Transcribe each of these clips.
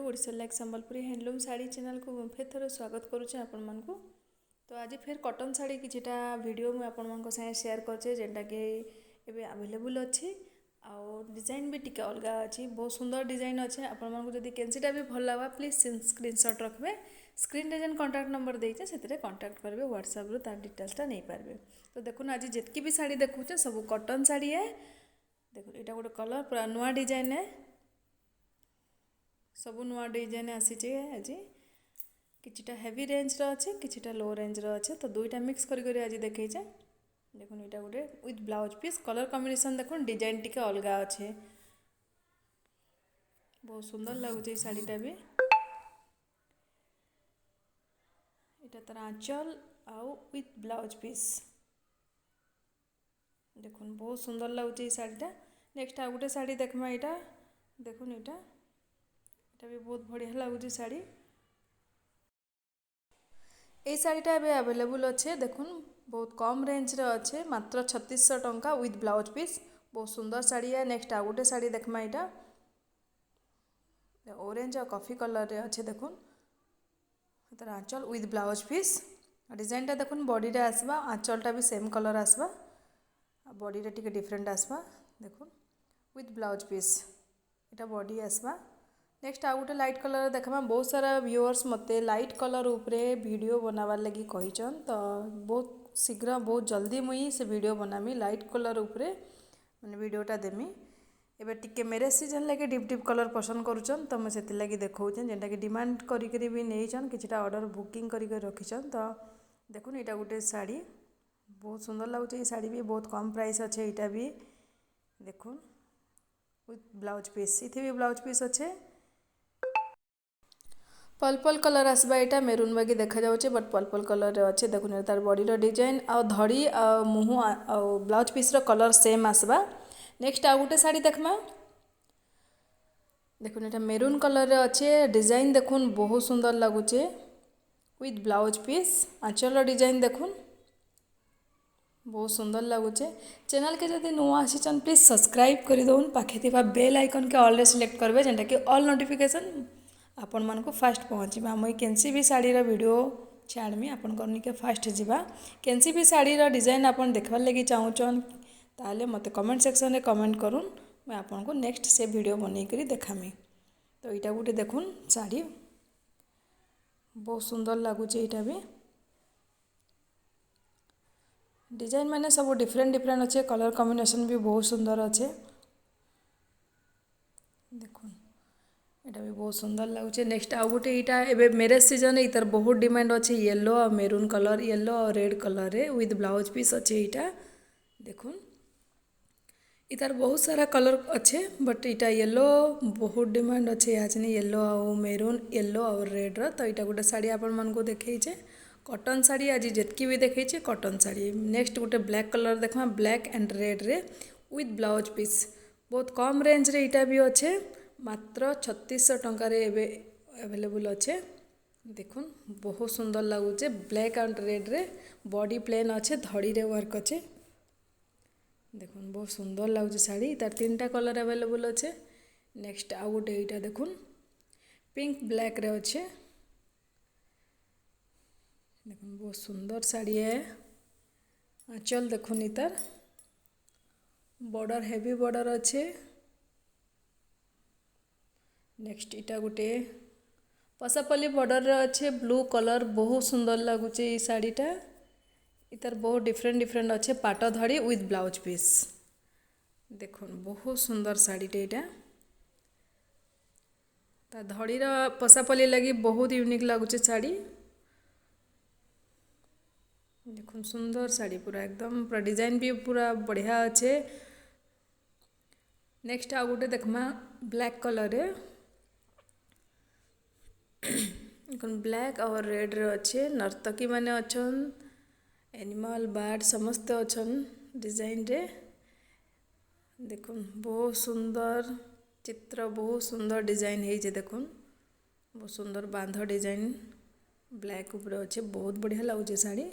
Odisha like Sambalpuri handloom sari channel को फिर थोड़ा स्वागत करुचे आपण मानकु। तो आज फिर कॉटन साड़ी किछिटा वीडियो मुझे आपण मानक संगे शेयर करछे जेंटा कि एबे अवेलेबल अछि आउ डिजाइन भी टिके अलगा अछि। बहुत सुंदर डिजाइन अच्छे। आपण मानक जदी केनसीटा भी भल लागबा प्लीज स्क्रीनशॉट रखबे। स्क्रीन रे जेन कांटेक्ट नंबर देइछे सेतिरे कांटेक्ट करबे व्हाट्सएप रो तार डिटेल्सटा नै पारबे। तो देखुन आज जेतकी भी साड़ी देखुचे सब कॉटन साड़ी है। देखो एटा गोटे कलर पूरा नुआ डिजाइन है। सबू नुआ डिजाइन आसी आज किछिटा हेवी रेंज रो अच्छे किछिटा लो रेंज रो अच्छे। तो दुईटा मिक्स करी आज देखैछे। देखुन एटा गोटे with blouse piece colour combination देखुन डिजाइन टिके अलगा अच्छे। बहुत सुंदर लगुचे साड़ीटा भी। एटा तार आंचल आउ विथ ब्लाउज पीस देखुन बहुत सुंदर लगुचे साड़ीटा। नेक्स्ट आ गोटे साड़ी देखमा एटा देखुन एटा भी बहुत बढ़िया लगुच शाड़ी। ये शाड़ीटा एबे अवेलेबल अच्छे। देखुन बहुत कम रेंज रे अच्छे मात्र 3600 टंका विथ ब्लाउज पीस। बहुत सुंदर शाड़ी है। नेक्स्ट आ गोटे शाड़ी देखमा एटा ऑरेंज और कॉफी कलर रे अच्छे। देखुन तार आंचल विथ ब्लाउज पीस डिजाइनटा देखुन बॉडी रे आसबा आंचलटा भी सेम कलर आसबा बॉडी रे टिके डिफरेंट आसबा। देखुन with blouse piece Etah body आसबा। Next आ गोटे लाइट कलर देखा बहुत सारा व्यूअर्स मते लाइट कलर उपरे वीडियो बनावार लगी कहीचन। तो बहुत शीघ्र बहुत जल्दी मुई से वीडियो बनामी लाइट कलर उपरे मैंने वीडियोटा देमी। एबे टिके मैरेज सीजन लगे डिप डिप कलर पसंद करुचन तो मुझे से लगी देखौचन जेनटा कि डिमांड करी भी नहींचन किछटा ऑर्डर बुकिंग करी रखीचन। तो देखुन एटा गोटे साड़ी बहुत सुंदर लगुचे। ये साड़ी भी बहुत कम प्राइस अच्छे। एटा भी देखुन विथ ब्लाउज पीस इथे भी ब्लाउज पीस अच्छे। पर्पल कलर आसबा एटा मेरून बागी देखा जाउचे बट पर्पल कलर रे अच्छे। देखुन तार बॉडी रो डिजाइन आ धड़ी आ मुहु आ ब्लाउज पीस रो कलर सेम आसबा। नेक्स्ट आ गोटे साड़ी देखमा देखुन एटा मेरून कलर रे अच्छे। डिजाइन देखुन बहुत सुंदर लगुचे विथ ब्लाउज पीस आंचल रो डिजाइन देखुन बहुत सुंदर लगुचे। चैनल के जदि नुआ आसीचन प्लीज सब्सक्राइब कर दउन पाखे थिबा बेल आइकन के ऑल रे सिलेक्ट करबे जेंटा कि ऑल नोटिफिकेशन आपण मन को फास्ट पहुँचवा। मुई केनसी भी साड़ी रा वीडियो छाड़मी आपण के फास्ट जीवा। केनसी भी साड़ी रा डिजाइन आपण देखबार लगी चाहूचन ताले मते कमेंट सेक्शन रे कमेंट करूँ मैं आपन को नेक्स्ट से वीडियो बनै करी देखामी। तो यहाँ गोटे देखुन साड़ी बहुत सुंदर लगुचे। यहाँ भी डिजाइन मैंने सब डिफरेंट डिफरेंट अच्छे कलर कॉम्बिनेशन भी बहुत सुंदर अच्छे। देखुन एटा भी बहुत सुंदर लगुचे। नेक्स्ट आ गोटे यहाँ एबे मैरेज सीजन इतार बहुत डिमांड अच्छे येलो और मेरून कलर येलो और रेड कलर रे विथ ब्लाउज पीस अच्छे। यहाँ देखुन इतार बहुत सारा कलर अच्छे बट इटा येलो बहुत डिमांड अच्छे। आज येलो और मेरून येलो और रेड रो। तो यहाँ गोटे साड़ी आपण मन को देखैछे कॉटन साड़ी आज जेतकी भी देखैछे कॉटन साड़ी। नेक्स्ट गोटे ब्लैक कलर देखा ब्लैक एंड रेड रे विथ ब्लाउज पीस बहुत कम रेंज रे इटा भी अच्छे मात्र 3600 टंका रे एबे अवेलेबल अच्छे। देखुन बहुत सुंदर लगुचे ब्लैक एंड रेड रे बॉडी प्लेन अच्छे धड़ी रे वर्क अच्छे। देखुन बहुत सुंदर लगुचे साड़ी तार 3टा कलर अवेलेबल अच्छे। नेक्स्ट आ गोटे यहाँ देखुन पिंक ब्लैक रे अच्छे। देखुन बहुत सुंदर साड़ी है। आंचल देखुन इतार बॉर्डर हेवी बॉर्डर अच्छे। नेक्स्ट इटा गोटे पसापल्ली बॉर्डर रे अच्छे ब्लू कलर बहुत सुंदर लगुचे। ये साड़ीटा इतार बहुत डिफरेंट डिफरेंट अच्छे पाट धड़ी विथ ब्लाउज पीस। देखुन बहुत सुंदर साड़ीटे यहाँ ता धड़ीर पसापल्ली लगी बहुत यूनिक लगुचे साड़ी। देखुन सुंदर साड़ी पूरा एकदम पूरा डिजाइन भी पूरा बढ़िया अच्छे। नेक्स्ट आ गोटे देखमा ब्लैक कलर रे ब्लैक और रेड रे अच्छे नर्तकी माने अच्छन एनिमल बर्ड समस्त अच्छन डिजाइन रे। देखुन बहुत सुंदर चित्र बहुत सुंदर डिजाइन है। देखुन बहुत सुंदर बांध डिजाइन ब्लैक ऊपर अच्छे बहुत बढ़िया लगुचे साड़ी।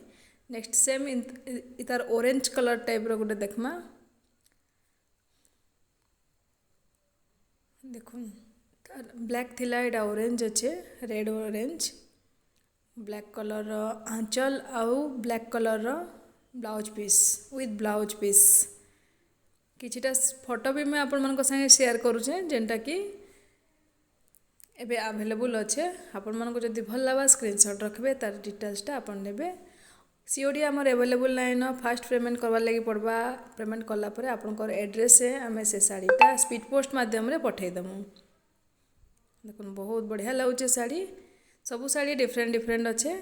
नेक्स्ट सेम इतार ऑरेंज कलर टाइप रो गोटे देखमा देखुन ब्लैक थिला एटा ऑरेंज अच्छे रेड ऑरेंज ब्लैक कलर आंचल आउ black colour blouse piece with blouse piece किछिटा फोटो भी मैं आपण मान संगे शेयर करुचे जेनटा कि एबे अवेलेबल अच्छे आपण मानको जदि भल लगा स्क्रीनशॉट रखबे तार डिटेल्सटा आपण नेबे सीओडी आमर अवेलेबल नाइन न फास्ट पेमेंट करवार लगी पड़वा पेमेंट कला परे आपनकर एड्रेस से आमे से साड़ीटा स्पीड पोस्ट माध्यम रे पठेई दमु देखुन बहुत बढ़िया लगुचे साड़ी सबू साड़ी डिफरेंट डिफरेंट अच्छे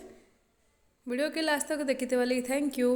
वीडियो के लास्ट तक देखिते वाली थैंक यू।